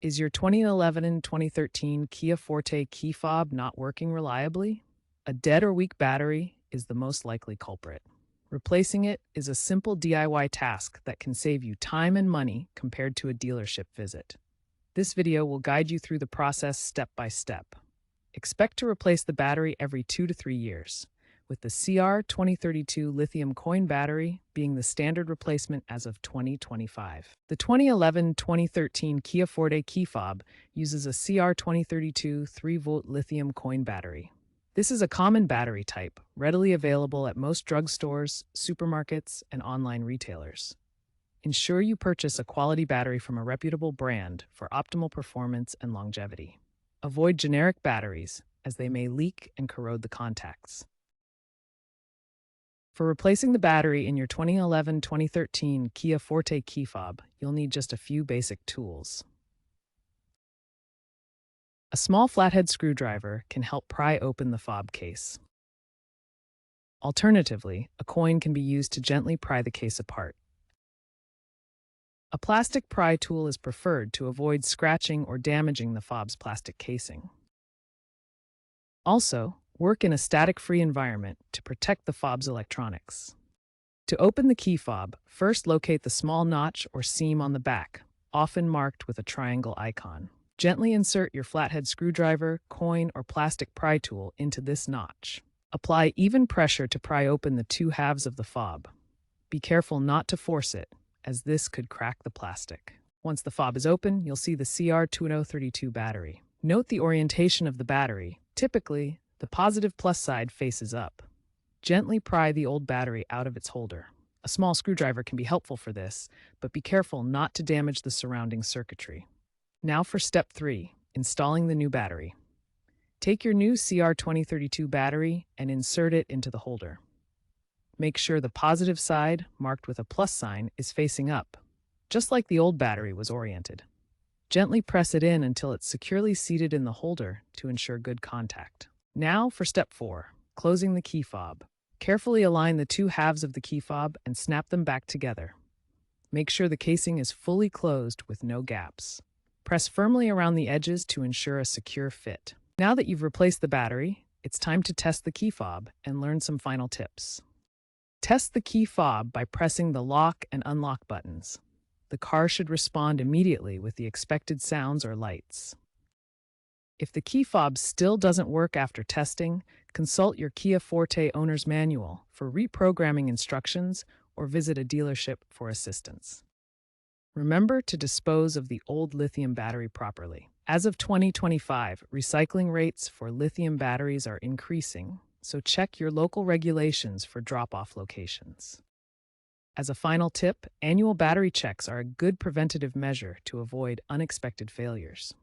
Is your 2011 and 2013 Kia Forte key fob not working reliably? A dead or weak battery is the most likely culprit. Replacing it is a simple DIY task that can save you time and money compared to a dealership visit. This video will guide you through the process step by step. Expect to replace the battery every 2 to 3 years, with the CR2032 lithium coin battery being the standard replacement as of 2025. The 2011-2013 Kia Forte key fob uses a CR2032 3-volt lithium coin battery. This is a common battery type, readily available at most drugstores, supermarkets, and online retailers. Ensure you purchase a quality battery from a reputable brand for optimal performance and longevity. Avoid generic batteries, as they may leak and corrode the contacts. For replacing the battery in your 2011-2013 Kia Forte key fob, you'll need just a few basic tools. A small flathead screwdriver can help pry open the fob case. Alternatively, a coin can be used to gently pry the case apart. A plastic pry tool is preferred to avoid scratching or damaging the fob's plastic casing. Also, work in a static-free environment to protect the fob's electronics. To open the key fob, first locate the small notch or seam on the back, often marked with a triangle icon. Gently insert your flathead screwdriver, coin, or plastic pry tool into this notch. Apply even pressure to pry open the two halves of the fob. Be careful not to force it, as this could crack the plastic. Once the fob is open, you'll see the CR2032 battery. Note the orientation of the battery. Typically, the positive plus side faces up. Gently pry the old battery out of its holder. A small screwdriver can be helpful for this, but be careful not to damage the surrounding circuitry. Now for step 3, installing the new battery. Take your new CR2032 battery and insert it into the holder. Make sure the positive side, marked with a plus sign, is facing up, just like the old battery was oriented. Gently press it in until it's securely seated in the holder to ensure good contact. Now for step 4, closing the key fob. Carefully align the two halves of the key fob and snap them back together. Make sure the casing is fully closed with no gaps. Press firmly around the edges to ensure a secure fit. Now that you've replaced the battery, it's time to test the key fob and learn some final tips. Test the key fob by pressing the lock and unlock buttons. The car should respond immediately with the expected sounds or lights. If the key fob still doesn't work after testing, consult your Kia Forte owner's manual for reprogramming instructions or visit a dealership for assistance. Remember to dispose of the old lithium battery properly. As of 2025, recycling rates for lithium batteries are increasing, so check your local regulations for drop-off locations. As a final tip, annual battery checks are a good preventative measure to avoid unexpected failures.